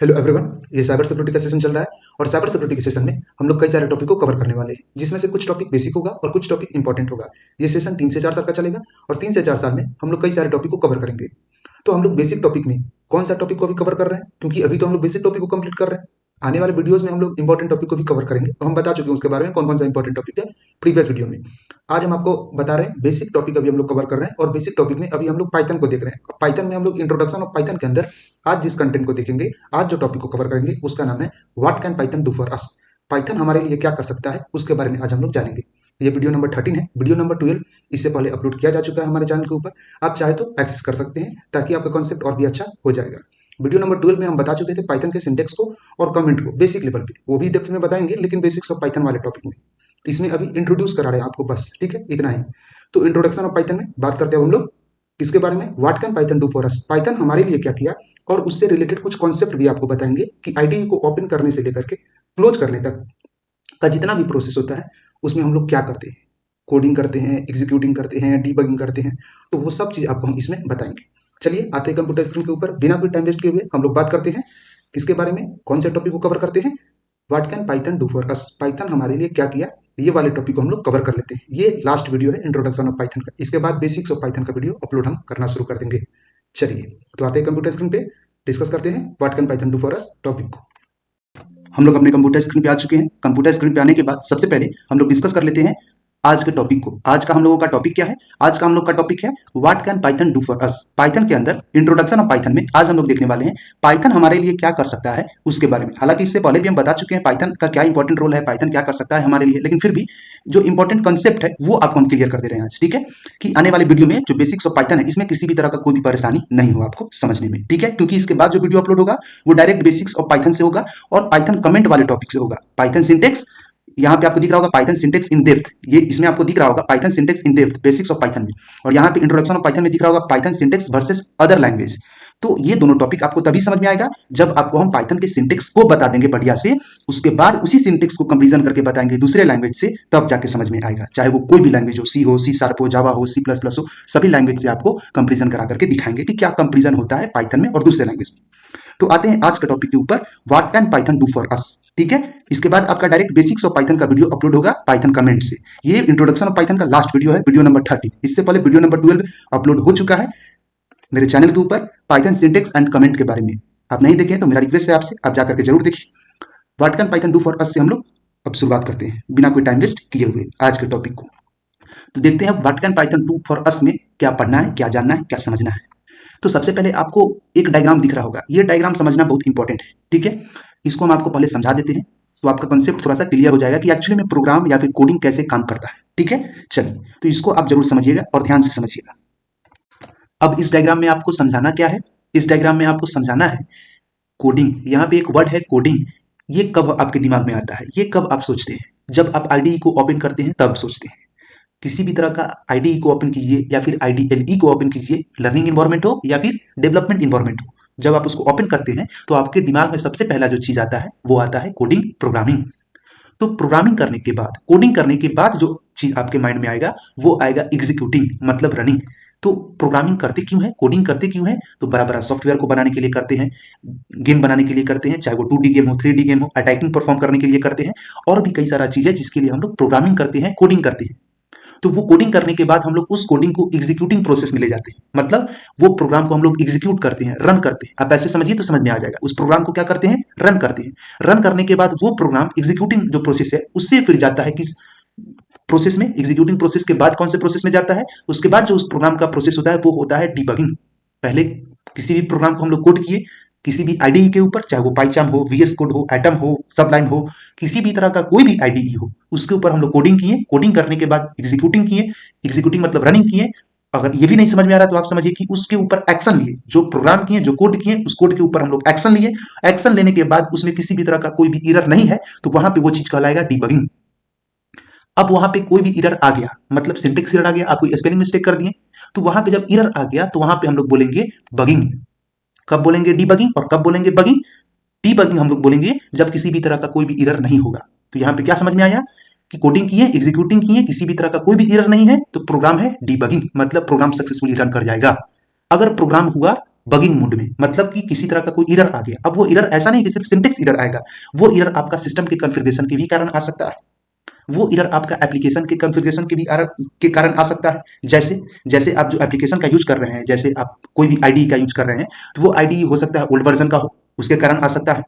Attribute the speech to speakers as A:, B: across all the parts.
A: Hello everyone, ये cyber security का session चल रहा है और साइबर सिक्योरिटी के सेशन में हम लोग कई सारे टॉपिक को कवर करने वाले हैं, जिसमें से कुछ टॉपिक बेसिक होगा और कुछ टॉपिक इंपॉर्टेंट होगा। ये सेशन 3 से 4 साल का चलेगा और 3 से 4 साल में हम लोग कई सारे टॉपिक को कवर करेंगे। तो हम लोग बेसिक टॉपिक में कौन सा टॉपिक को अभी कवर कर रहे हैं, क्योंकि अभी तो हम लोग बेसिक टॉपिक को कंप्लीट कर रहे हैं। आने वाले वीडियोस में हम लोग इंपॉर्टेंट टॉपिक को भी कवर करेंगे, तो हम बता चुके हैं उसके बारे में कौन कौन सा इंपॉर्टेंट टॉपिक है प्रीवियस वीडियो में। आज हम आपको बता रहे हैं बेसिक टॉपिक अभी हम लोग कवर कर रहे हैं, और बेसिक टॉपिक में अभी हम लोग पाइथन को देख रहे हैं। पाइथन में हम लोग इंट्रोडक्शन ऑफ पाइथन के अंदर आज जिस कंटेंट को देखेंगे, आज जो टॉपिक को कवर करेंगे उसका नाम है what can Python do for us. Python हमारे लिए क्या कर सकता है उसके बारे में आज हम लोग जानेंगे। ये वीडियो नंबर 13 है। वीडियो नंबर 12 इससे पहले अपलोड किया जा चुका है हमारे चैनल के ऊपर। आप चाहे तो एक्सेस कर सकते हैं ताकि आपका कॉन्सेप्ट और भी अच्छा हो जाएगा। वीडियो नंबर 12 में हम बता चुके थे पाइथन के सिंटेक्स को और कमेंट को बेसिक लेवल पे, वो भी डेप्थ में बताएंगे, लेकिन बेसिक्स ऑफ पाइथन वाले टॉपिक में। इसमें अभी इंट्रोड्यूस करा रहे हैं आपको बस, ठीक है, इतना ही। तो इंट्रोडक्शन ऑफ पाइथन में बात करते हैं हम लोग किसके बारे में, what can Python do for us. Python हमारे लिए क्या किया, और उससे रिलेटेड कुछ कॉन्सेप्ट भी आपको बताएंगे कि आईडीई को ओपन करने से लेकर के क्लोज करने तक का जितना भी प्रोसेस होता है उसमें हम लोग क्या करते हैं। कोडिंग करते हैं, एग्जीक्यूटिंग करते हैं, डीबगिंग करते हैं, तो वो सब चीज़ आपको हम इसमें बताएंगे। चलिए आते हैं कंप्यूटर स्क्रीन के ऊपर, बिना कोई टाइम वेस्ट किए हुए हम लोग बात करते हैं किसके बारे में, कौन से टॉपिक को कवर करते हैं। What can Python do for us, Python हमारे लिए क्या किया, ये वाले टॉपिक को हम लोग कवर कर लेते हैं। ये लास्ट वीडियो है इंट्रोडक्शन ऑफ पाइथन का। इसके बाद बेसिक्स ऑफ पाइथन का वीडियो अपलोड हम करना शुरू कर देंगे। चलिए तो आते हैं कंप्यूटर स्क्रीन पे, डिस्कस करते हैं what can Python do for us topic को। हम लोग अपने कंप्यूटर स्क्रीन पे आ चुके हैं। कंप्यूटर स्क्रीन पे आने के बाद सबसे पहले हम लोग डिस्कस कर लेते हैं आज के टॉपिक को। आज का हम लोगों का टॉपिक क्या है, आज का हम लोग का टॉपिक है what can Python do for us. Python के अंदर इंट्रोडक्शन ऑफ पाइथन में आज हम लोग देखने वाले हैं पाइथन हमारे लिए क्या कर सकता है उसके बारे में। हालांकि इससे पहले भी हम बता चुके हैं पाइथन का क्या इंपॉर्टेंट रोल है, पाइथन क्या कर सकता है हमारे लिए, लेकिन फिर भी जो इंपॉर्टेंट कंसेप्ट है वो आपको हम क्लियर कर दे रहे हैं आज, ठीक है। कि आने वाले वीडियो में जो बेसिक्स ऑफ पाइथन है इसमें किसी भी तरह का कोई भी परेशानी नहीं हो आपको समझने में, ठीक है। क्योंकि इसके बाद जो वीडियो अपलोड होगा वो डायरेक्ट बेसिक्स ऑफ पाइथन से होगा और पाइथन कमेंट वाले टॉपिक से होगा। पाइथन सिंटेक्स, यहाँ पे आपको दिख रहा होगा पाइथन सिंटेक्स इन डेप्थ, ये इसमें आपको दिख रहा होगा Python syntax in depth basics of Python में, और यहाँ पे इंट्रोडक्शन ऑफ पाइथन में दिख रहा होगा Python syntax versus other language. तो ये दोनों टॉपिक आपको तभी समझ में आएगा जब आपको हम पाइथन के सिंटेक्स को बता देंगे बढ़िया से, उसके बाद उसी सिंटेक्स को कंपैरिजन करके बताएंगे दूसरे लैंग्वेज से, तब जाके समझ में आएगा। चाहे वो कोई भी लैंग्वेज हो, सी हो, सी शार्प हो, जावा हो, सी प्लस प्लस हो, सभी लैंग्वेज से आपको कंपैरिजन करा करके दिखाएंगे कि क्या कंपैरिजन होता है पाइथन में और दूसरे लैंग्वेज में। तो आते हैं आज के टॉपिक के ऊपर, what can Python do for us, ठीक है। इसके बाद आपका डायरेक्ट बेसिक्स ऑफ पाइथन का वीडियो अपलोड होगा पाइथन कमेंट से। ये इंट्रोडक्शन ऑफ पाइथन का लास्ट वीडियो है, वीडियो नंबर 30। इससे पहले वीडियो नंबर 12 अपलोड हो चुका है मेरे चैनल के ऊपर पाइथन सिंटेक्स एंड कमेंट के बारे में। आप नहीं देखें तो मेरा रिक्वेस्ट है आपसे, आप जाकर के जरूर देखिए। What can Python do for us से हम लोग अब शुरुआत करते हैं बिना कोई टाइम वेस्ट किए हुए आज के टॉपिक को। तो देखते हैं what can Python do for us में क्या पढ़ना है, क्या जानना है, क्या समझना है। तो सबसे पहले आपको एक डायग्राम दिख रहा होगा, ये डायग्राम समझना बहुत इंपॉर्टेंट है, ठीक है। इसको हम आपको पहले समझा देते हैं तो आपका कंसेप्ट थोड़ा सा क्लियर हो जाएगा कि एक्चुअली में प्रोग्राम या फिर कोडिंग कैसे काम करता है, ठीक है। चलिए तो इसको आप जरूर समझिएगा और ध्यान से समझिएगा। अब इस डायग्राम में आपको समझाना क्या है, इस डायग्राम में आपको समझाना है कोडिंग। यहाँ पे एक वर्ड है कोडिंग, ये कब आपके दिमाग में आता है, ये कब आप सोचते हैं, जब आप आईडीई को ओपन करते हैं तब सोचते हैं। किसी भी तरह का आईडीई को ओपन कीजिए या फिर आईडीएलई को ओपन कीजिए, लर्निंग इन्वायरमेंट हो या फिर डेवलपमेंट इन्वायरमेंट हो, जब आप उसको ओपन करते हैं तो आपके दिमाग में सबसे पहला जो चीज आता है वो आता है कोडिंग, प्रोग्रामिंग। तो प्रोग्रामिंग करने के बाद, कोडिंग करने के बाद जो चीज आपके माइंड में आएगा वो आएगा एग्जीक्यूटिंग, मतलब रनिंग। तो प्रोग्रामिंग करते क्यों है, कोडिंग करते क्यों है, तो बड़ा बड़ा सॉफ्टवेयर को बनाने के लिए करते हैं, गेम बनाने के लिए करते हैं, चाहे वो 2D गेम हो, 3D गेम हो, अटैकिंग परफॉर्म करने के लिए करते हैं, और भी कई सारा चीज है जिसके लिए हम लोग प्रोग्रामिंग करते हैं, कोडिंग करते हैं। तो वो कोडिंग करने के बाद हम लोग उस कोडिंग को एग्जीक्यूटिंग प्रोसेस में ले जाते हैं, मतलब वो प्रोग्राम को हम लोग एग्जीक्यूट करते हैं, रन करते हैं। आप ऐसे समझिए तो समझ में आ जाएगा। उस प्रोग्राम को क्या करते हैं, रन करते हैं। रन करने के बाद वो प्रोग्राम एग्जीक्यूटिंग जो प्रोसेस है उससे फिर जाता है किस प्रोसेस में, एग्जीक्यूटिंग प्रोसेस के बाद कौन से प्रोसेस में जाता है, उसके बाद जो उस प्रोग्राम का प्रोसेस होता है वो होता है डीबगिंग। पहले किसी भी प्रोग्राम को हम लोग कोड किए किसी भी आईडीई के ऊपर, चाहे वो पाइचाम हो, वीएस कोड हो, एटम हो, सबलाइन हो, किसी भी तरह का कोई भी आईडीई हो, उसके ऊपर हम लोग कोडिंग किए, कोडिंग करने के बाद एग्जीक्यूटिंग किए, एग्जीक्यूटिंग मतलब रनिंग किए। अगर ये भी नहीं समझ में आ रहा तो आप समझिए कि उसके ऊपर एक्शन लिए, जो प्रोग्राम किए, जो कोड किए, उस कोड के ऊपर हम लोग एक्शन लिए। एक्शन लेने के बाद उसमें किसी भी तरह का कोई भी एरर नहीं है तो वहां पे वो चीज कहलाएगा डीबगिंग। अब वहां पे कोई भी एरर आ गया, मतलब सिंटेक्स एरर आ गया, आप कोई स्पेलिंग मिस्टेक कर दिए, तो वहां पे जब एरर आ गया तो वहां पे हम लोग बोलेंगे बगिंग। कब बोलेंगे डीबगिंग और कब बोलेंगे बगिंग? डीबगिंग हम लोग बोलेंगे जब किसी भी तरह का कोई भी एरर नहीं होगा। तो यहाँ पे क्या समझ में आया कि कोडिंग किए, एग्जीक्यूटिंग किए, किसी भी तरह का कोई भी एरर नहीं है तो प्रोग्राम है डीबगिंग, मतलब प्रोग्राम सक्सेसफुली रन कर जाएगा। अगर प्रोग्राम हुआ बगिंग मोड में, मतलब कि किसी तरह का कोई एरर आ गया। अब वो एरर ऐसा नहीं कि सिर्फ सिंटेक्स एरर आएगा, वो एरर आपका सिस्टम के कॉन्फ़िगरेशन के भी कारण आ सकता है, वो एरर आपका एप्लीकेशन के कॉन्फ़िगरेशन के कारण आ सकता है। जैसे जैसे आप जो एप्लीकेशन का यूज कर रहे हैं, जैसे आप कोई भी आईडी का यूज कर रहे हैं, तो वो आईडी हो सकता है ओल्ड वर्जन का हो, उसके कारण आ सकता है।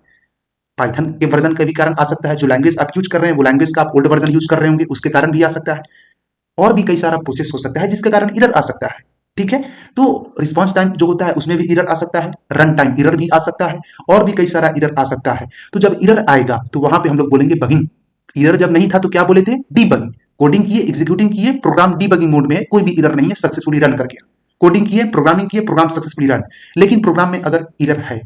A: पाइथन के वर्जन का भी कारण आ सकता है, जो लैंग्वेज आप यूज कर रहे हैं वो लैंग्वेज का आप ओल्ड वर्जन यूज कर रहे होंगे, उसके कारण भी आ सकता है। और भी कई सारा प्रोसेस हो सकता है जिसके कारण एरर आ सकता है। ठीक है, तो रिस्पांस टाइम जो होता है उसमें भी एरर आ सकता है, रन टाइम एरर भी आ सकता है, और भी कई सारा एरर आ सकता है। तो जब एरर आएगा तो वहां पे हम लोग बोलेंगे बगिंग। एरर जब नहीं था तो क्या बोले थे? डीबगिंग। कोडिंग किए, एग्जीक्यूटिंग किए, प्रोग्राम डीबगिंग मोड में है, कोई भी एरर नहीं है, सक्सेसफुली रन कर गया। कोडिंग किए, प्रोग्रामिंग किए, प्रोग्राम सक्सेसफुली रन। लेकिन प्रोग्राम में अगर एरर है,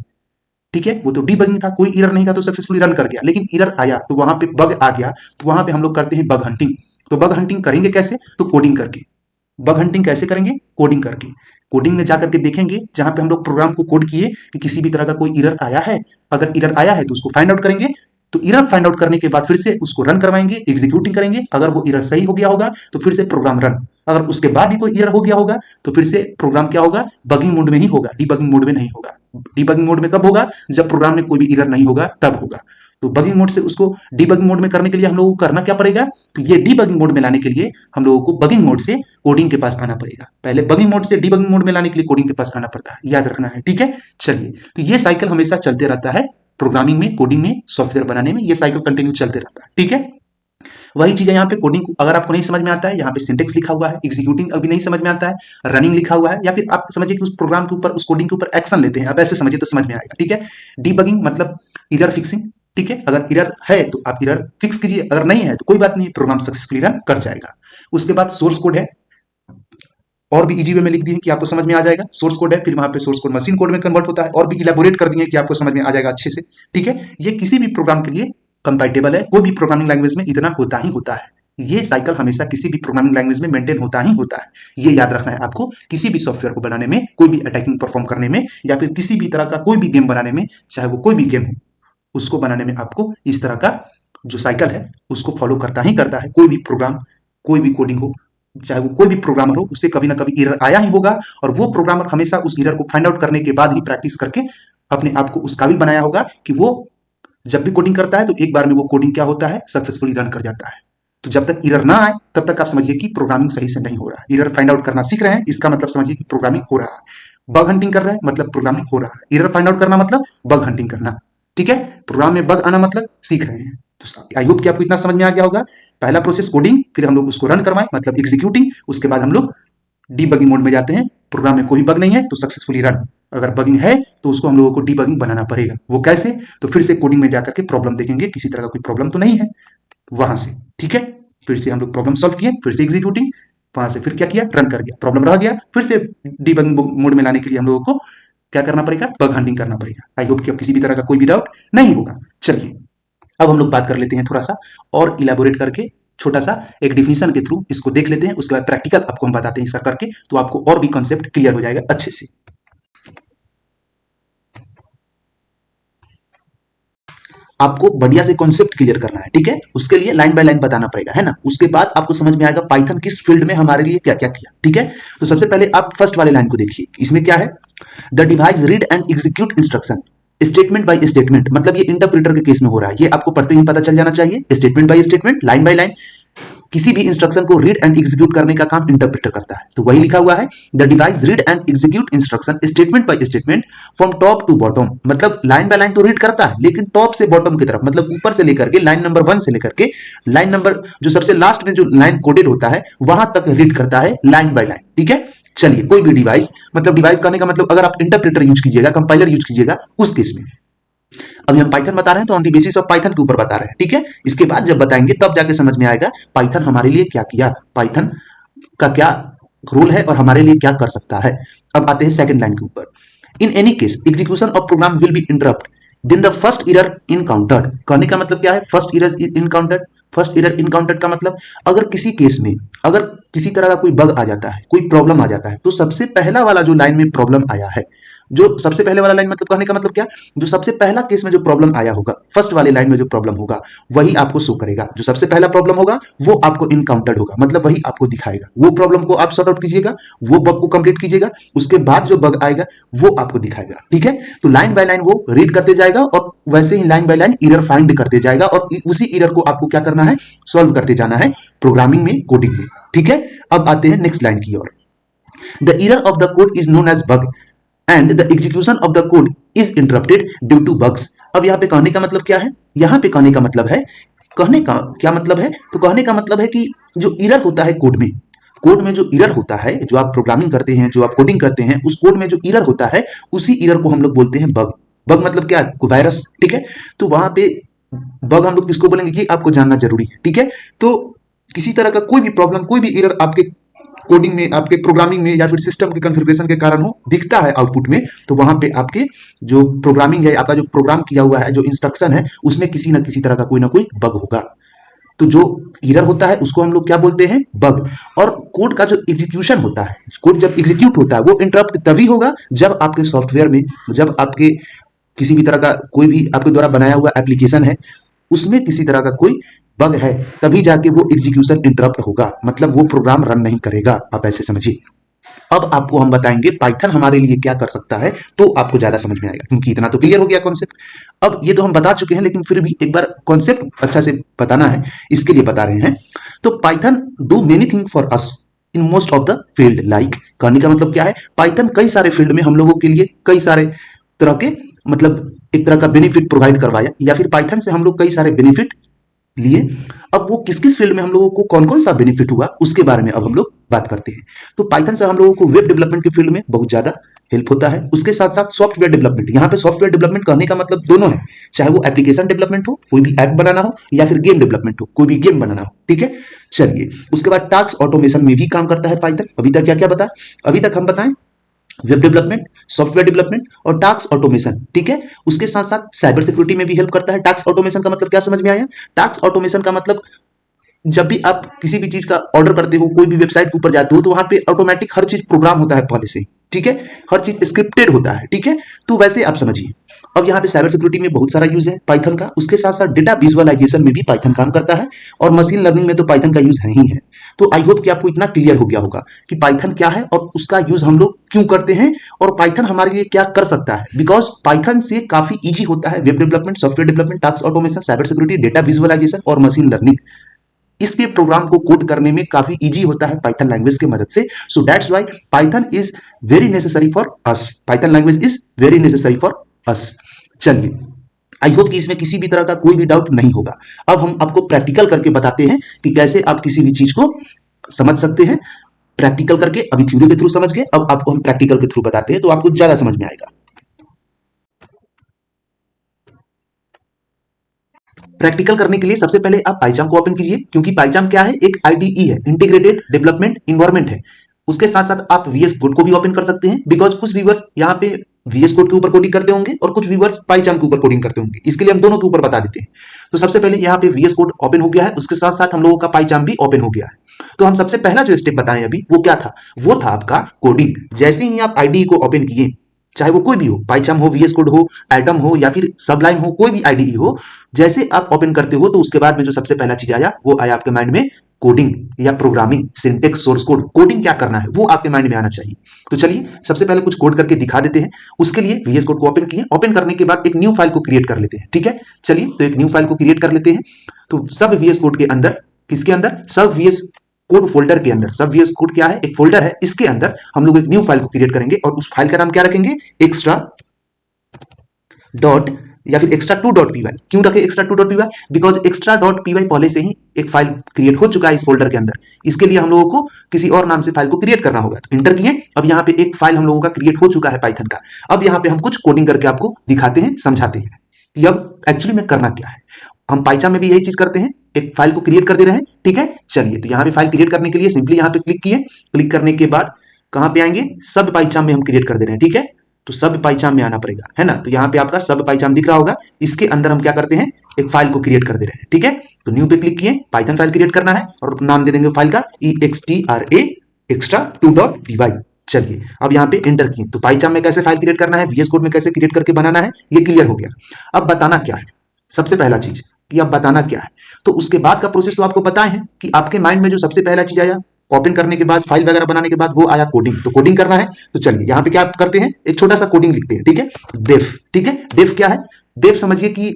A: ठीक है, वो तो डीबगिंग था, कोई एरर नहीं था तो सक्सेसफुली रन कर गया, लेकिन एरर आया तो वहां पे बग आ गया, तो वहां पे हम लोग करते हैं बग हंटिंग। तो बग हंटिंग करेंगे कैसे? तो कोडिंग करके। बग हंटिंग कैसे करेंगे? कोडिंग करके। कोडिंग में जाकर के देखेंगे जहां पे हम लोग प्रोग्राम को कोड किए कि किसी भी तरह का कोई एरर आया है, अगर एरर आया है तो उसको फाइंड आउट करेंगे। तो एरर फाइंड आउट करने के बाद फिर से उसको रन करवाएंगे, एग्जीक्यूटिंग करेंगे। अगर वो एरर सही हो गया होगा तो फिर से प्रोग्राम रन। अगर उसके बाद भी कोई एरर हो गया होगा तो फिर से प्रोग्राम क्या होगा? बगिंग मोड में ही होगा, डीबगिंग मोड में नहीं होगा। डीबगिंग मोड में कब होगा? जब प्रोग्राम में कोई भी एरर नहीं होगा तब होगा। तो बगिंग मोड से उसको डीबगिंग मोड में करने के लिए हम लोगों को करना क्या पड़ेगा? तो ये डीबगिंग मोड में लाने के लिए हम लोगों को बगिंग मोड से कोडिंग के पास आना पड़ेगा। पहले बगिंग मोड से डीबगिंग मोड में लाने के लिए कोडिंग के पास आना पड़ता है, याद रखना है। ठीक है, चलिए, तो ये साइकिल हमेशा चलते रहता है प्रोग्रामिंग में, कोडिंग में, सॉफ्टवेयर बनाने में, ये साइकिल कंटिन्यू चलते रहता है। ठीक है, वही चीज है यहाँ पे कोडिंग। अगर आपको नहीं समझ में आता है, यहाँ पे सिंटेक्स लिखा हुआ है, एग्जीक्यूटिंग अभी नहीं समझ में आता है, रनिंग लिखा हुआ है, या फिर आप समझिए कि उस प्रोग्राम के ऊपर, उस कोडिंग के ऊपर एक्शन लेते हैं, अब ऐसे समझिए तो समझ में आएगा। ठीक है, डीबगिंग मतलब एरर फिक्सिंग। ठीक है, अगर एरर है तो आप एरर फिक्स कीजिए, अगर नहीं है तो कोई बात नहीं, प्रोग्राम सक्सेसफुली रन कर जाएगा। उसके बाद सोर्स कोड है, और भी इजी वे में लिख दिए कि आपको समझ में आ जाएगा। सोर्स कोड है, फिर वहां पे सोर्स कोड मशीन कोड में कन्वर्ट होता है, और भी इलेबोरेट कर दिए कि आपको समझ में आ जाएगा अच्छे से। ठीक है, ये किसी भी प्रोग्राम के लिए कंपैटिबल है, कोई भी प्रोग्रामिंग लैंग्वेज में इतना होता ही होता है। ये साइकिल हमेशा किसी भी प्रोग्रामिंग लैंग्वेज में मेंटेन होता ही होता है। ये याद रखना है आपको, किसी भी सॉफ्टवेयर को बनाने में, कोई भी अटैकिंग परफॉर्म करने में, या फिर किसी भी तरह का कोई भी गेम बनाने में, चाहे वो कोई भी गेम हो, उसको बनाने में आपको इस तरह का जो साइकिल है उसको फॉलो करता ही करता है। कोई भी प्रोग्राम, कोई भी कोडिंग हो, चाहे वो कोई भी प्रोग्रामर हो, उससे कभी ना कभी एरर आया ही होगा, और वो प्रोग्रामर हमेशा उस एरर को फाइंड आउट करने के बाद ही प्रैक्टिस करके अपने आप को उस काबिल बनाया होगा कि वो जब भी कोडिंग करता है तो एक बार में वो कोडिंग क्या होता है? सक्सेसफुली रन कर जाता है। तो जब तक एरर ना आए तब तक आप समझिए कि प्रोग्रामिंग सही से नहीं हो रहा है। एरर फाइंड आउट करना सीख रहे हैं, इसका मतलब समझिए कि प्रोग्रामिंग हो रहा है। बग हंटिंग कर रहे हैं मतलब प्रोग्रामिंग हो रहा है। एरर फाइंड आउट करना मतलब बग हंटिंग करना। ठीक है, प्रोग्राम में बग आना मतलब सीख रहे हैं। तो आई होप कि आपको इतना समझ में आ गया होगा। पहला प्रोसेस कोडिंग, फिर हम लोग उसको रन करवाएं मतलब एग्जीक्यूटिंग, उसके बाद हम लोग डीबगिंग मोड में जाते हैं। प्रोग्राम में कोई बग नहीं है तो सक्सेसफुली रन, अगर बगिंग है तो उसको हम लोगों को डीबगिंग बनाना पड़ेगा। वो कैसे? तो फिर से कोडिंग में जाकर के प्रॉब्लम देखेंगे, किसी तरह का कोई प्रॉब्लम तो नहीं है वहां से। ठीक है, फिर से हम लोग प्रॉब्लम सॉल्व किए, फिर से एग्जीक्यूटिंग, वहां से फिर क्या किया? रन कर गया, प्रॉब्लम रह गया, फिर से डीबगिंग मोड में लाने के लिए हम लोगों को क्या करना पड़ेगा? बग हंटिंग करना पड़ेगा। आई होप कि अब किसी भी तरह का कोई भी डाउट नहीं होगा। चलिए, अब हम लोग बात कर लेते हैं थोड़ा सा और इलेबोरेट करके, छोटा सा एक डिफिनेशन के थ्रू इसको देख लेते हैं, उसके बाद प्रैक्टिकल आपको हम बताते हैं इसका करके, तो आपको और भी कॉन्सेप्ट क्लियर हो जाएगा अच्छे से। आपको बढ़िया से कॉन्सेप्ट क्लियर करना है, ठीक है, उसके लिए लाइन बाय लाइन बताना पड़ेगा, है ना। उसके बाद आपको समझ में आएगा पाइथन किस फील्ड में हमारे लिए क्या क्या किया। ठीक है, तो सबसे पहले आप फर्स्ट वाले लाइन को देखिए, इसमें क्या है? The device read and execute instruction statement by statement, मतलब ये इंटरप्रेटर के केस में हो रहा है, ये आपको पढ़ते ही पता चल जाना चाहिए। Statement by statement, line by line, किसी भी इंस्ट्रक्शन को रीड एंड एग्जीक्यूट करने का काम इंटरप्रेटर करता है। तो वही लिखा हुआ है, the device read and execute instruction statement by statement from top to bottom, मतलब लाइन बाय लाइन तो रीड करता है, लेकिन टॉप से बॉटम की तरफ, मतलब ऊपर से लेकर के लाइन नंबर 1 से लेकर के लाइन नंबर जो सबसे लास्ट में जो लाइन कोडेड होता है वहां तक रीड करता है लाइन बाय लाइन। ठीक है, चलिए, कोई भी डिवाइस, मतलब डिवाइस करने का मतलब अगर आप इंटरप्रेटर यूज कीजिएगा, कंपाइलर यूज कीजिएगा उस केस में। अभी हम पाइथन बता रहे हैं तो on the basis of Python के ऊपर बता रहे हैं। ठीक है, इसके बाद जब बताएंगे तब जाके समझ में आएगा पाइथन हमारे लिए क्या किया, पाइथन का क्या रोल है और हमारे लिए क्या कर सकता है। अब आते हैं सेकंड लाइन के ऊपर। In any case execution of program will be interrupt then the first error encountered, कहने का मतलब क्या है? First error encountered. First error encountered का मतलब अगर किसी केस में, अगर किसी तरह का कोई बग आ जाता है, कोई प्रॉब्लम आ जाता है, तो सबसे पहला वाला जो लाइन में प्रॉब्लम आया है जो सबसे पहले वाला लाइन मतलब कहने का मतलब क्या, जो सबसे पहला केस में जो प्रॉब्लम आया होगा, फर्स्ट वाले लाइन में जो प्रॉब्लम होगा वही आपको शो करेगा। जो सबसे पहला प्रॉब्लम होगा वो आपको इनकाउंटर्ड होगा, मतलब वही आपको दिखाएगा। वो प्रॉब्लम को आप सॉर्ट आउट कीजिएगा, वो बग को कंप्लीट कीजिएगा, उसके बाद जो बग आएगा वो आपको दिखाएगा। ठीक है, तो लाइन बाय लाइन वो रीड करते जाएगा और वैसे ही line by line error find करते जाएगा और उसी एरर को आपको क्या करना है, सॉल्व करते जाना है प्रोग्रामिंग में, कोडिंग में। ठीक है, अब आते हैं नेक्स्ट लाइन की ओर। The error of the code is known as bug and the execution of the code is interrupted due to bugs. अब यहाँ पे कहने का मतलब क्या है, यहाँ पे कहने का मतलब है, कहने का क्या मतलब है, तो कहने का मतलब है कि जो एरर होता है कोड में जो एरर होता है, जो आप प्रोग्रामिंग करते हैं, जो आप कोडिंग करते हैं, उस कोड में जो एरर होता है उसी एरर को हम लोग बोलते हैं बग। बग मतलब क्या, वायरस। ठीक है, तो वहां पे बग हम लोग किसको बोलेंगे ये आपको जानना जरूरी है। ठीक है, तो किसी तरह का कोई भी प्रॉब्लम, कोई भी एरर आपके कोडिंग में, आपके प्रोग्रामिंग में या फिर सिस्टम के कॉन्फ़िगरेशन के कारण हो, दिखता है आउटपुट में, तो वहां पे आपके जो प्रोग्रामिंग है, आपका जो प्रोग्राम किया हुआ है, जो इंस्ट्रक्शन है, उसमें किसी ना किसी तरह का कोई ना कोई बग होगा। तो जो एरर होता है उसको हम लोग क्या बोलते हैं, बग। और कोड का जो एग्जीक्यूशन होता है, कोड जब एग्जीक्यूट होता है वो इंटरप्ट तभी होगा जब आपके सॉफ्टवेयर में, जब आपके किसी भी तरह का कोई भी आपके द्वारा बनाया हुआ एप्लीकेशन है उसमें किसी तरह का कोई बग है, तभी जाके वो एग्जीक्यूशन इंटरप्ट होगा, मतलब वो प्रोग्राम रन नहीं करेगा। आप ऐसे समझिए। अब आपको हम बताएंगे पाइथन हमारे लिए क्या कर सकता है, तो आपको ज्यादा समझ में आएगा, क्योंकि इतना तो क्लियर हो गया कॉन्सेप्ट। अब ये तो हम बता चुके हैं, लेकिन फिर भी एक बार कॉन्सेप्ट अच्छा से बताना है, इसके लिए बता रहे हैं। तो Python do many thing for us in most of the field. Like, कहने का मतलब क्या है, पाइथन कई सारे फील्ड में हम लोगों के लिए कई सारे तरह के, मतलब एक तरह का बेनिफिट प्रोवाइड करवाया, या फिर पाइथन से हम लोग कई सारे बेनिफिट लिए। अब वो किस किस फील्ड में हम लोगों को कौन कौन सा बेनिफिट हुआ उसके बारे में अब हम लोग बात करते हैं। तो पाइथन से हम लोगों को वेब डेवलपमेंट के फील्ड में बहुत ज्यादा हेल्प होता है। उसके साथ साथ सॉफ्टवेयर डेवलपमेंट, यहाँ पे सॉफ्टवेयर डेवलपमेंट कहने का मतलब दोनों है, चाहे वो एप्लीकेशन डेवलपमेंट हो, कोई भी ऐप बनाना हो, या फिर गेम डेवलपमेंट हो, कोई भी गेम बनाना हो। ठीक है, चलिए उसके बाद टास्क ऑटोमेशन में भी काम करता है पाइथन। अभी तक क्या क्या बताया, अभी तक हम बताएं वेब डेवलपमेंट, सॉफ्टवेयर डेवलपमेंट और टास्क ऑटोमेशन। ठीक है, उसके साथ साथ साइबर सिक्योरिटी में भी हेल्प करता है। टास्क ऑटोमेशन का मतलब क्या समझ में आया, टास्क ऑटोमेशन का मतलब जब भी आप किसी भी चीज का ऑर्डर करते हो, कोई भी वेबसाइट के ऊपर जाते हो, तो वहां पे ऑटोमेटिक हर चीज प्रोग्राम होता है पहले से। ठीक है, हर चीज स्क्रिप्टेड होता है। ठीक है, तो वैसे आप समझिए। अब यहाँ पे साइबर सिक्योरिटी में बहुत सारा यूज है पाइथन का, उसके साथ साथ डेटा विजुअलाइजेशन में भी पाइथन काम करता है, और मशीन लर्निंग में तो पाइथन का यूज है ही है। तो आई होप कि आपको इतना क्लियर हो गया होगा कि पाइथन क्या है और उसका यूज हम लोग क्यों करते हैं, और पाइथन हमारे लिए क्या कर सकता है। बिकॉज पाइथन से काफी इजी होता है web development, software development, task automation, cyber security, data visualisation और मशीन लर्निंग। इसके प्रोग्राम को कोड करने में काफी इजी होता है पाइथन लैंग्वेज की मदद से। So that's why Python is very necessary for us, Python language is very necessary for us. चलिए, आई होप कि इसमें किसी भी तरह का कोई भी डाउट नहीं होगा। अब हम आपको प्रैक्टिकल करके बताते हैं कि कैसे आप किसी भी चीज को समझ सकते हैं प्रैक्टिकल करके। अभी थ्योरी के थ्रू समझ गए, अब आपको हम प्रैक्टिकल के थ्रू बताते हैं, तो आपको ज्यादा समझ में आएगा। प्रैक्टिकल करने के लिए सबसे पहले आप पाइचाम को ओपन कीजिए, क्योंकि पाइचाम क्या है, एक आईडीई है, इंटीग्रेटेड डेवलपमेंट इन्वायरमेंट है। उसके साथ साथ आप वीएस कोड को भी ओपन कर सकते हैं, बिकॉज कुछ व्यूअर्स यहाँ पे वीएस कोड के ऊपर कोडिंग करते होंगे और कुछ व्यूअर्स पाइचाम के ऊपर कोडिंग करते होंगे, इसके लिए हम दोनों के ऊपर बता देते हैं। तो सबसे पहले यहाँ पे वीएस कोड ओपन हो गया है, उसके साथ साथ हम लोगों का पाइचाम भी ओपन हो गया है। तो हम सबसे पहला जो स्टेप बताएं अभी, वो क्या था, वो था आपका कोडिंग। जैसे ही आप आईडीई को ओपन किए, चाहे वो कोई भी हो, पाइचाम हो, वीएस कोड हो, एटम हो, या फिर सबलाइन हो, कोई भी आईडीई हो, जैसे आप ओपन करते हो तो उसके बाद में जो सबसे पहला चीज आया वो आया आपके माइंड में कोडिंग या programming, syntax, source code. Coding क्या करना है वो आपके माइंड में आना चाहिए। तो चलिए सबसे पहले कुछ कोड करके दिखा देते हैं। उसके लिए वीएस कोड को ओपन किए, ओपन करने के बाद एक न्यू फाइल को क्रिएट कर लेते हैं। ठीक है, चलिए तो एक न्यू फाइल को क्रिएट कर लेते हैं। तो सब वीएस कोड के अंदर, किसके अंदर, सब वीएस कोड फोल्डर के अंदर, सब वीएस कोड क्या है, एक फोल्डर है, इसके अंदर हम लोग एक न्यू फाइल को क्रिएट करेंगे और उस फाइल का नाम क्या रखेंगे, एक्स्ट्रा डॉट या फिर एक्स्ट्रा टू डॉट पीवाई। क्यों रखे extra two dot PY, because extra dot PY पहले से ही एक फाइल क्रिएट हो चुका है इस फोल्डर के अंदर, इसके लिए हम लोगों को किसी और नाम से फाइल को क्रिएट करना होगा। तो इंटर किए, अब यहाँ पे एक फाइल हम लोगों का क्रिएट हो चुका है पाइथन का। अब यहाँ पे हम कुछ कोडिंग करके आपको दिखाते हैं, समझाते हैं कि अब एक्चुअली में करना क्या है। हम पाइथन में भी यही चीज करते हैं, एक फाइल को क्रिएट कर दे रहे हैं। ठीक है, चलिए तो यहाँ पे फाइल क्रिएट करने के लिए सिंपली यहाँ पे क्लिक किए, क्लिक करने के बाद कहाँ पे आएंगे, सब पाइथन में हम क्रिएट कर दे रहे हैं। ठीक है, तो सब पाइचाम में आना पड़ेगा, है ना। तो यहाँ पे आपका सब पाइचाम दिख रहा होगा, इसके अंदर हम क्या करते हैं, एक फाइल को क्रिएट कर दे रहे हैं। ठीक है, तो न्यू पे क्लिक किए, पाइथन फाइल क्रिएट करना है और नाम दे देंगे फाइल का EXTRA extra2.py। चलिए अब यहाँ पे एंटर किए, तो पाइचार्म में कैसे फाइल क्रिएट करना है, वीएस कोड में कैसे क्रिएट करके बनाना है, ये क्लियर हो गया। अब बताना क्या है, सबसे पहला चीज कि अब बताना क्या है। तो उसके बाद का प्रोसेस तो आपको पता है कि आपके माइंड में जो सबसे पहला चीज आया, ओपन करने के बाद फाइल वगैरह बनाने के बाद वो आया कोडिंग, तो कोडिंग करना है। तो चलिए यहाँ पे क्या करते हैं, एक छोटा सा कोडिंग लिखते हैं, ठीक है। डेफ, ठीक है, डेफ क्या है, डेफ समझिए कि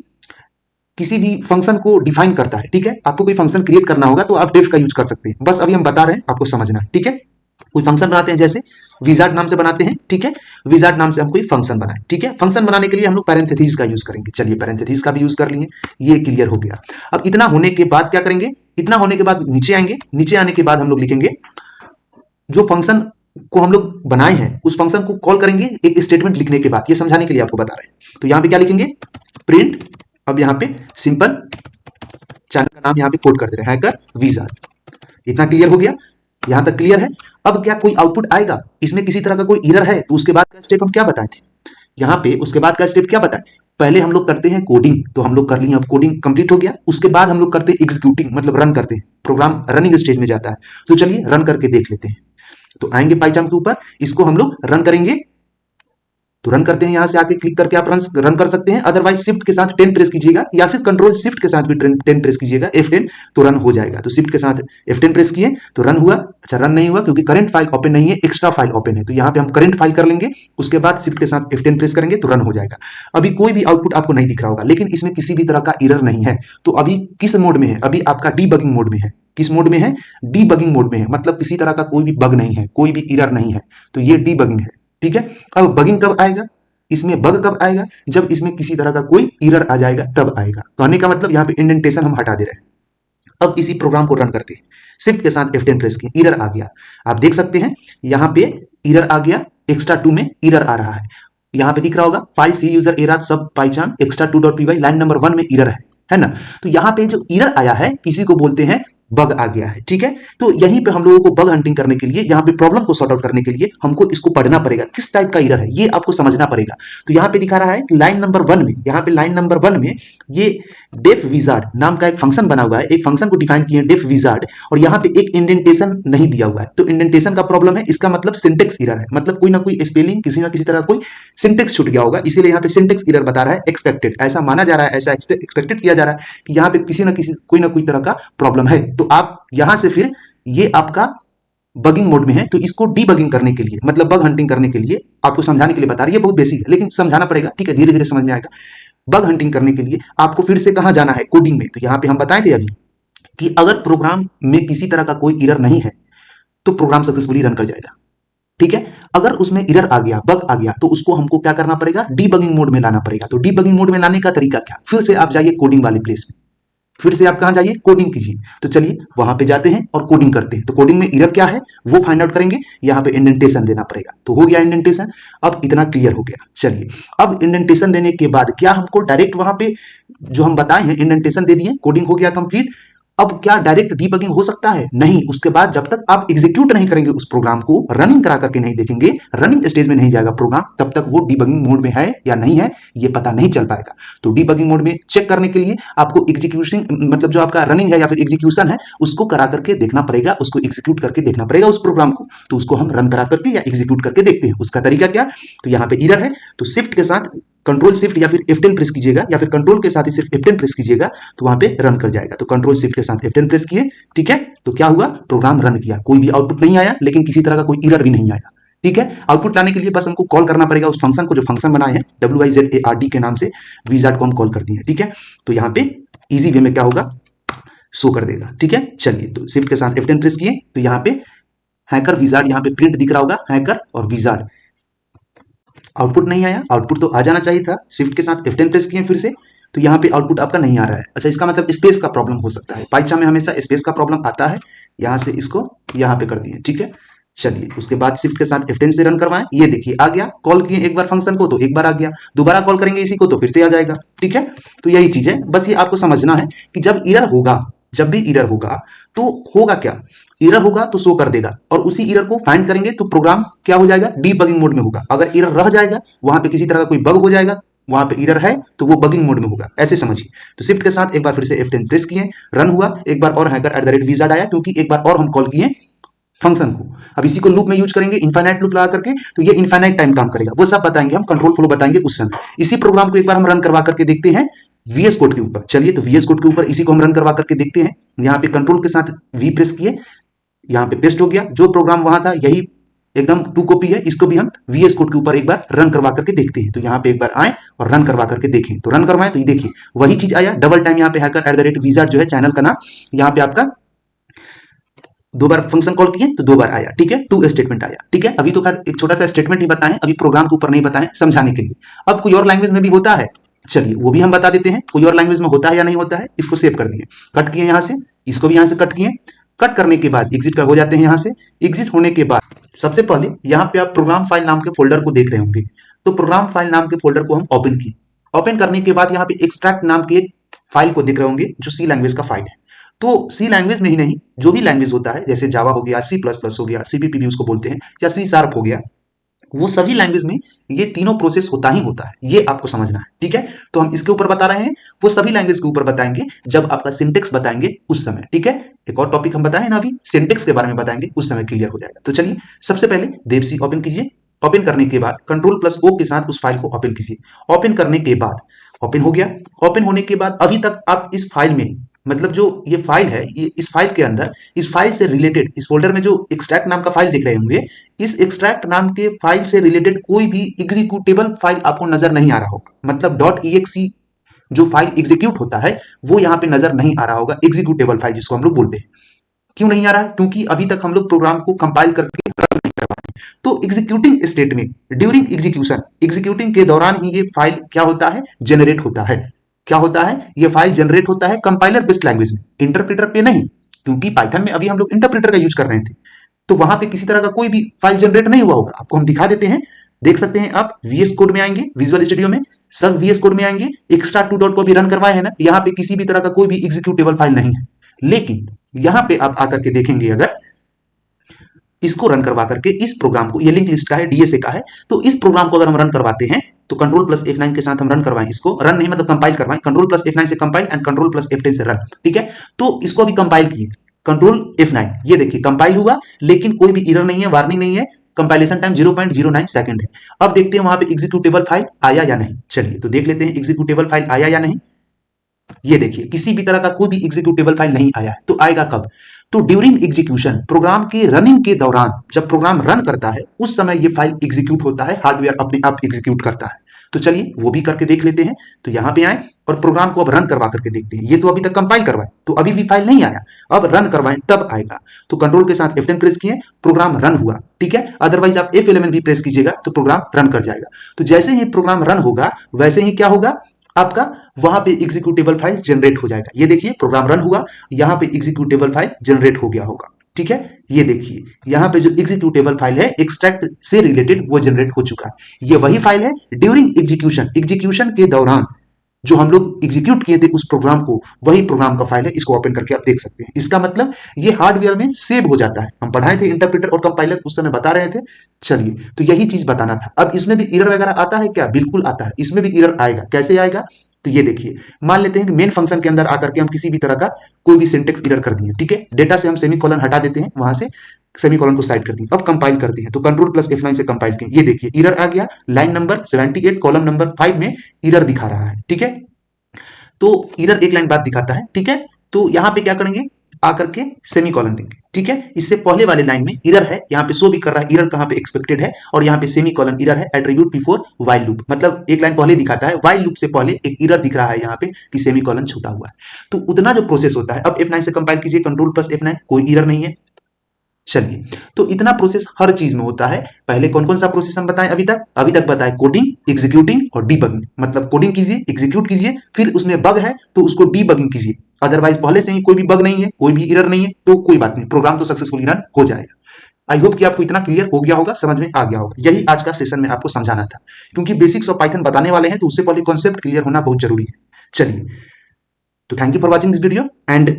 A: किसी भी फंक्शन को डिफाइन करता है, ठीक है। आपको कोई फंक्शन क्रिएट करना होगा तो आप डेफ का यूज कर सकते हैं, बस अभी हम बता रहे हैं, आपको समझना है, ठीक है। कोई फंक्शन बनाते हैं, जैसे विजार्ड नाम से बनाते हैं, ठीक है। विजार्ड नाम से हम कोई फंक्शन बनाए, ठीक है। फंक्शन बनाने के लिए हम लोग पैरेंथेसिस का यूज करेंगे, चलिए पैरेंथेसिस का भी यूज कर लिए, ये क्लियर हो गया। अब इतना होने के बाद क्या करेंगे, इतना होने के बाद नीचे आएंगे, नीचे आने के बाद हम लोग लिखेंगे जो फंक्शन को हम लोग बनाए हैं उस फंक्शन को कॉल करेंगे एक स्टेटमेंट लिखने के बाद, ये समझाने के लिए आपको बता रहे हैं। तो यहां पे क्या लिखेंगे, प्रिंट, अब यहां पे सिंपल चैनल का नाम यहां पे कोड कर दे रहे हैं, हैकर विजार्ड। इतना क्लियर हो गया, यहां तक क्लियर है। अब क्या कोई आउटपुट आएगा, इसमें किसी तरह का कोई एरर है, तो उसके बाद का स्टेप हम क्या बताए थे यहाँ पे, उसके बाद का स्टेप क्या बताए, पहले हम लोग करते हैं कोडिंग, तो हम लोग कर लिए, अब कोडिंग कंप्लीट हो गया। उसके बाद हम लोग करते हैं एग्जीक्यूटिंग, मतलब रन करते हैं, प्रोग्राम रनिंग स्टेज में जाता है। तो चलिए रन करके देख लेते हैं। तो आएंगे पाइचार्म के ऊपर, इसको हम लोग रन करेंगे, तो रन करते हैं, यहां से आके क्लिक करके आप रन कर सकते हैं, अदरवाइज शिफ्ट के साथ 10 प्रेस कीजिएगा या फिर कंट्रोल शिफ्ट के साथ भी 10 प्रेस कीजिएगा, F10, तो रन हो जाएगा। तो शिफ्ट के साथ F10 प्रेस किए तो रन हुआ। अच्छा रन नहीं हुआ क्योंकि करंट फाइल ओपन नहीं है, एक्स्ट्रा फाइल ओपन है, तो यहाँ पे हम करंट फाइल कर लेंगे, उसके बाद शिफ्ट के साथ F10 प्रेस करेंगे तो रन हो जाएगा। अभी कोई भी आउटपुट आपको नहीं दिख रहा होगा, लेकिन इसमें किसी भी तरह का एरर नहीं है। तो अभी किस मोड में है, अभी आपका डीबगिंग मोड में है। किस मोड में है, डीबगिंग मोड में है, मतलब किसी तरह का कोई भी बग नहीं है, कोई भी एरर नहीं है, तो ये डीबगिंग है, ठीक है। अब बगिंग कब आएगा, इसमें बग कब आएगा, जब इसमें किसी तरह का कोई एरर आ जाएगा तब आएगा। कहने का मतलब यहाँ पे इंडेंटेशन हम हटा दे रहे हैं। अब इसी प्रोग्राम को रन करते हैं, शिफ्ट के साथ F10 प्रेस किए, एरर आ गया, आप देख सकते हैं यहाँ पे एरर आ गया, extra 2 में एरर आ रहा है, यहाँ पे दिख रहा होगा फाइल सी यूजर एरर सब पाइचार्म extra2.py, लाइन नंबर 1 में एरर है ना। तो यहाँ पे जो एरर आया है इसी को बोलते हैं बग आ गया है, ठीक है। तो यहीं पे हम लोगों को बग हंटिंग करने के लिए, यहाँ पे प्रॉब्लम को सॉर्ट आउट करने के लिए हमको इसको पढ़ना पड़ेगा, किस टाइप का एरर है ये आपको समझना पड़ेगा। तो यहाँ पे दिखा रहा है लाइन नंबर 1 में, यहाँ पे लाइन नंबर 1 में ये डेफ विजार्ड नाम का एक फंक्शन बना हुआ है, एक फंक्शन को डिफाइन किए डेफ विजार्ड, और यहाँ पे एक इंडेंटेशन नहीं दिया हुआ है, तो इंडेंटेशन का प्रॉब्लम है, इसका मतलब सिंटेक्स एरर है, मतलब कोई ना कोई स्पेलिंग किसी ना किसी तरह कोई सिंटेक्स छूट गया होगा, इसीलिए यहाँ पे सिंटेक्स एरर बता रहा है, एक्सपेक्टेड, ऐसा माना जा रहा है, ऐसा एक्सपेक्टेड किया जा रहा है कि यहाँ पे किसी ना किसी कोई ना कोई तरह का प्रॉब्लम है। तो आप यहां से फिर ये आपका बगिंग मोड में है, तो इसको डीबगिंग करने के लिए, मतलब बग हंटिंग करने के लिए आपको समझाने के लिए बता रही है, बहुत बेसिक है लेकिन समझाना पड़ेगा, ठीक है, धीरे धीरे समझ में आएगा। बग हंटिंग करने के लिए आपको फिर से कहां जाना है, कोडिंग में। तो यहां पे हम बताए थे अभी कि अगर प्रोग्राम में किसी तरह का कोई एरर नहीं है तो प्रोग्राम सक्सेसफुली रन कर जाएगा, ठीक है। अगर उसमें एरर आ गया, बग आ गया, तो उसको हमको क्या करना पड़ेगा, डीबगिंग मोड में लाना पड़ेगा। तो डीबगिंग मोड में लाने का तरीका क्या, फिर से आप जाइए कोडिंग वाले प्लेस में, फिर से आप कहां जाइए, कोडिंग कीजिए। तो चलिए वहां पे जाते हैं और कोडिंग करते हैं। तो कोडिंग में एरर क्या है वो फाइंड आउट करेंगे, यहां पे इंडेंटेशन देना पड़ेगा। तो हो गया इंडेंटेशन, अब इतना क्लियर हो गया। चलिए अब इंडेंटेशन देने के बाद क्या हमको डायरेक्ट वहां पे जो हम बताए हैं इंडेंटेशन दे दिए, कोडिंग हो गया कंप्लीट। अब क्या डायरेक्ट डीबगिंग हो सकता है, नहीं। उसके बाद जब तक आप एग्जीक्यूट नहीं करेंगे उस प्रोग्राम को, रनिंग करा करके नहीं देखेंगे, रनिंग स्टेज में नहीं जाएगा प्रोग्राम, तब तक वो डीबगिंग मोड में है या नहीं है ये पता नहीं चल पाएगा। तो डीबगिंग मोड में चेक करने के लिए आपको एग्जीक्यूशन, मतलब जो आपका रनिंग है या फिर एग्जीक्यूशन है उसको करा करके देखना पड़ेगा, उसको एग्जीक्यूट करके देखना पड़ेगा उस प्रोग्राम को। तो उसको हम रन करा करके या एग्जीक्यूट करके देखते हैं, उसका तरीका क्या। तो यहाँ पे एरर है तो शिफ्ट के साथ कंट्रोल शिफ्ट या फिर F10 प्रेस कीजिएगा, या फिर कंट्रोल के साथ ही सिर्फ F10 प्रेस कीजिएगा तो वहां पे रन कर जाएगा। तो कंट्रोल शिफ्ट के साथ F10 प्रेस किए, ठीक है। तो क्या हुआ, प्रोग्राम रन किया, कोई भी आउटपुट नहीं आया, लेकिन किसी तरह का कोई एरर भी नहीं आया, ठीक है। आउटपुट लाने के लिए बस हमको कॉल करना पड़ेगा उस फंक्शन को, जो फंक्शन बनाए हैं WIZARD के नाम से, विजार्ड को हम कॉल कर दिए, ठीक है। तो यहाँ पे इजी वे में क्या होगा, शो कर देगा, ठीक है। चलिए तो शिफ्ट के साथ F10 प्रेस किए, तो यहाँ पे हैकर विजार्ड, यहाँ पे प्रिंट दिख रहा होगा, हैकर और विजार्ड। आउटपुट नहीं आया, आउटपुट तो आ जाना चाहिए था। शिफ्ट के साथ F10 प्रेस किए फिर से, तो यहाँ पे आउटपुट आपका नहीं आ रहा है। अच्छा, इसका मतलब स्पेस का प्रॉब्लम हो सकता है, पाइचार्म में हमेशा स्पेस का प्रॉब्लम आता है। यहाँ से इसको यहाँ पे कर दिए, ठीक है। चलिए उसके बाद शिफ्ट के साथ F10 से रन करवाएं, ये देखिए आ गया, कॉल किए एक बार फंक्शन को तो एक बार आ गया, दोबारा कॉल करेंगे इसी को तो फिर से आ जाएगा, ठीक है। तो यही चीज है, बस ये आपको समझना है कि जब एरर होगा, जब भी एरर होगा तो होगा क्या, एरर होगा तो शो कर देगा, और उसी एरर को फाइंड करेंगे तो प्रोग्राम क्या हो जाएगा, डीबगिंग मोड में होगा। अगर एरर रह जाएगा, वहां पे किसी तरह का कोई बग हो जाएगा, वहां पे एरर है तो वो बगिंग मोड में होगा, ऐसे समझिए। तो शिफ्ट के साथ एक बार फिर से F10 प्रेस किए, रन हुआ, एक बार और हैकर @विजार्ड आया, क्योंकि एक बार और हम कॉल किए फंक्शन को। अब इसी को लूप में यूज करेंगे इनफाइनाइट लूप लगा करके, तो ये इनफाइनाइट टाइम काम करेगा। वो सब बताएंगे हम, कंट्रोल फ्लो बताएंगे उस समय। इसी प्रोग्राम को एक बार हम रन करवा करके देखते हैं वीएस कोड के ऊपर। चलिए, तो वीएस कोड के ऊपर इसी को हम रन करवा करके देखते हैं। यहाँ पे कंट्रोल के साथ वी प्रेस किए, यहाँ पे पेस्ट हो गया। जो प्रोग्राम वहां था यही एकदम टू कॉपी है। इसको भी हम वीएस कोड के ऊपर एक बार रन करवा करके देखते हैं। तो यहाँ पे एक बार आए और रन करवा करके देखें। तो रन करवाएं तो ये देखिए वही चीज आया। डबल टाइम यहाँ पे hacker@wizard जो है चैनल का नाम, यहाँ पे आपका 2 बार फंक्शन कॉल किए तो 2 बार आया। ठीक है, 2 स्टेटमेंट आया। ठीक है, अभी तो खैर एक छोटा सा स्टेटमेंट ही बताएं, अभी प्रोग्राम के ऊपर नहीं बताएं, समझाने के लिए। अब कोई और लैंग्वेज में भी होता है, चलिए वो भी हम बता देते हैं। कोई और लैंग्वेज में होता है या नहीं होता है, इसको सेव कर दिए, कट किए यहाँ से, इसको भी यहाँ से कट किए। कट करने के बाद एग्जिट हो जाते हैं यहाँ से। एग्जिट होने के बाद सबसे पहले यहाँ पे आप प्रोग्राम फाइल नाम के फोल्डर को देख रहे होंगे। तो प्रोग्राम फाइल नाम के फोल्डर को हम ओपन किए। ओपन करने के बाद यहाँ पे एक्सट्रैक्ट नाम की एक फाइल को देख रहे होंगे जो सी लैंग्वेज का फाइल है। तो सी लैंग्वेज में ही नहीं, जो भी लैंग्वेज होता है, जैसे जावा हो गया, C++ हो गया, CPP भी उसको बोलते हैं, या C# हो गया, वो सभी लैंग्वेज में ये तीनों प्रोसेस होता ही होता है। ये आपको समझना है। ठीक है, तो हम इसके ऊपर बता रहे हैं, वो सभी लैंग्वेज के ऊपर बताएंगे जब आपका सिंटेक्स बताएंगे उस समय। ठीक है, एक और टॉपिक हम बताएं ना, अभी सिंटेक्स के बारे में बताएंगे, उस समय क्लियर हो जाएगा। तो चलिए, सबसे पहले देवसी ओपन कीजिए। ओपन करने के बाद Ctrl+O के साथ उस फाइल को ओपन कीजिए। ओपन करने के बाद ओपन हो गया। ओपन होने के बाद अभी तक आप इस फाइल में, मतलब जो ये फाइल है, ये इस फाइल के अंदर, इस फाइल से रिलेटेड, इस फोल्डर में जो एक्सट्रैक्ट नाम का फाइल देख रहे होंगे, इस एक्सट्रैक्ट नाम के फाइल से रिलेटेड कोई भी एग्जीक्यूटेबल फाइल आपको नजर नहीं आ रहा होगा। मतलब .exe जो फाइल एग्जीक्यूट होता है वो यहाँ पे नजर नहीं आ रहा होगा, एग्जीक्यूटेबल फाइल जिसको हम लोग बोलते हैं। क्यों नहीं आ रहा है? क्योंकि अभी तक हम लोग प्रोग्राम को कंपाइल करके रन नहीं करवाए। तो एग्जीक्यूटिंग स्टेट में, ड्यूरिंग एग्जीक्यूशन, एग्जीक्यूटिंग के दौरान ही ये फाइल क्या होता है, जनरेट होता है। क्या होता है, ये फाइल जनरेट होता है कंपाइलर बेस्ड लैंग्वेज में, इंटरप्रेटर पे नहीं। क्योंकि पाइथन में अभी हम लोग इंटरप्रेटर का यूज कर रहे थे, तो वहां पे किसी तरह का कोई भी फाइल जनरेट नहीं हुआ होगा। आपको हम दिखा देते हैं, देख सकते हैं आप। वीएस कोड में आएंगे, विजुअल स्टूडियो में, सब वीएस कोड में आएंगे। एक्स्ट्रा2 को भी रन करवाए हैं ना, यहाँ पे किसी भी तरह का कोई भी एग्जीक्यूटेबल फाइल नहीं है। लेकिन यहाँ पे आप आकर के देखेंगे, अगर इसको रन करवा करके इस प्रोग्राम को, ये लिंक लिस्ट का है, डीएसए का है, तो इस प्रोग्राम को अगर हम रन करवाते हैं तो Ctrl+F9 के साथ हम रन करवाएं इसको, रन नहीं मतलब कंपाइल करवाएं, Ctrl+F9 से कंपाइल एंड Ctrl+F10 से रन। ठीक है, तो इसको अभी कंपाइल किए, Ctrl+F9, ये देखिए कंपाइल हुआ, लेकिन कोई भी एरर नहीं है, वार्निंग नहीं है। कंपाइलेशन टाइम 0.09 सेकंड है। अब देखते हैं वहां पे एग्जीक्यूटेबल फाइल आया या नहीं। चलिए, तो देख लेते हैं एग्जीक्यूटेबल फाइल आया या नहीं। ये देखिए किसी भी तरह का कोई भी एग्जीक्यूटेबल फाइल नहीं आया है। तो आएगा कब? तो ड्यूरिंग एग्जीक्यूशन, प्रोग्राम के रनिंग के दौरान, जब प्रोग्राम रन करता है उस समय ये फाइल एग्जीक्यूट होता है, हार्डवेयर अपने आप एग्जीक्यूट करता है। तो चलिए वो भी करके देख लेते हैं। तो यहां पे आए और प्रोग्राम को अब रन करवा करके देखते हैं। ये तो अभी तक कंपाइल करवाए तो अभी भी फाइल नहीं आया, अब रन करवाएं तब आएगा। तो कंट्रोल के साथ F10 प्रेस किए, प्रोग्राम रन हुआ। ठीक है, अदरवाइज आप F11 भी प्रेस कीजिएगा तो प्रोग्राम रन कर जाएगा। तो जैसे ही प्रोग्राम रन होगा वैसे ही क्या होगा, आपका वहां पे एग्जीक्यूटेबल फाइल जनरेट हो जाएगा। ये देखिए प्रोग्राम रन हुआ, यहां पे एग्जीक्यूटेबल फाइल जनरेट हो गया होगा। ठीक है, ये देखिए यहाँ पे जो एग्जीक्यूटेबल फाइल है एक्सट्रैक्ट से रिलेटेड वो जनरेट हो चुका है। ये वही फाइल है ड्यूरिंग एग्जीक्यूशन, एग्जीक्यूशन के दौरान जो हम लोग एग्जीक्यूट किए थे उस प्रोग्राम को, वही प्रोग्राम का फाइल है। इसको ओपन करके आप देख सकते हैं। इसका मतलब ये हार्डवेयर में सेव हो जाता है। हम पढ़ाए थे इंटरप्रेटर और कंपाइलर, उस समय बता रहे थे। चलिए, तो यही चीज बताना था। अब इसमें भी एरर वगैरह आता है क्या? बिल्कुल आता है, इसमें भी एरर आएगा। कैसे आएगा? तो ये देखिए, मान लेते हैं कि मेन फंक्शन के अंदर आकर के हम किसी भी तरह का कोई भी सिंटेक्स एरर कर दिए। ठीक है, डेटा से हम सेमीकोलन हटा देते हैं, वहां से सेमीकोलन को साइड कर दिए। अब कंपाइल करते हैं तो Ctrl+F9 से कंपाइल किए। ये देखिए एरर आ गया, लाइन नंबर 78 कॉलम नंबर 5 में एरर दिखा रहा है। ठीक है, तो एरर एक लाइन बाद दिखाता है। ठीक है, तो यहां पे क्या करेंगे, आकर के सेमीकोलन देंगे। ठीक है, इससे पहले वाले लाइन में एरर है, यहाँ पे शो भी कर रहा है एरर कहां पे एक्सपेक्टेड है, और यहाँ पे सेमीकोलन एरर है, एट्रीब्यूट बिफोर व्हाइल लूप, मतलब एक लाइन पहले दिखाता है, व्हाइल लूप से पहले एक एरर दिख रहा है यहाँ पे कि सेमीकोलन छूटा हुआ है। तो उतना जो प्रोसेस होता है। अब F9 से कंपाइल कीजिए, Ctrl+F9, कोई एरर नहीं है। चलिए, तो इतना प्रोसेस हर चीज में होता है। पहले कौन कौन सा प्रोसेस हम बताएं? अभी तक बताएं कोडिंग, एग्जीक्यूटिंग और डीबगिंग। मतलब कोडिंग कीजिए, एग्जीक्यूट कीजिए, फिर उसमें बग है तो उसको डीबगिंग कीजिए। अदरवाइज पहले से ही कोई भी बग नहीं है, कोई भी एरर नहीं है, तो कोई बात नहीं, प्रोग्राम तो सक्सेसफुली रन हो जाएगा। आई होप कि आपको इतना क्लियर हो गया होगा, समझ में आ गया होगा। यही आज का सेशन में आपको समझाना था, क्योंकि बेसिक्स ऑफ पाइथन बताने वाले हैं तो उससे पहले कॉन्सेप्ट क्लियर होना बहुत जरूरी है। चलिए, तो thank you for watching this video and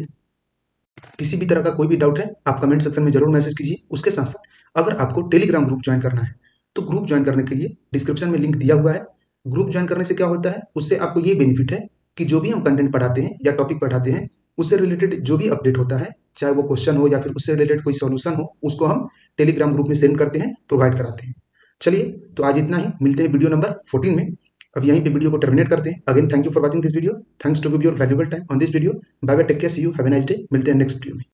A: किसी भी तरह का कोई भी डाउट है आप कमेंट सेक्शन में जरूर मैसेज कीजिए। उसके साथ साथ अगर आपको टेलीग्राम ग्रुप ज्वाइन करना है तो ग्रुप ज्वाइन करने के लिए डिस्क्रिप्शन में लिंक दिया हुआ है। ग्रुप ज्वाइन करने से क्या होता है, उससे आपको ये बेनिफिट है कि जो भी हम कंटेंट पढ़ाते हैं या टॉपिक पढ़ाते हैं उससे रिलेटेड जो भी अपडेट होता है, चाहे वो क्वेश्चन हो या फिर उससे रिलेटेड कोई सॉल्यूशन हो, उसको हम टेलीग्राम ग्रुप में सेंड करते हैं, प्रोवाइड कराते हैं। चलिए, तो आज इतना ही, मिलते हैं वीडियो नंबर 14 में। अब यहीं पे वीडियो को टर्मिनेट करते हैं। Again thank you for watching this video, thanks to give your valuable time on this video. Bye bye, take care, see you, have a nice day. मिलते हैं नेक्स्ट वीडियो में।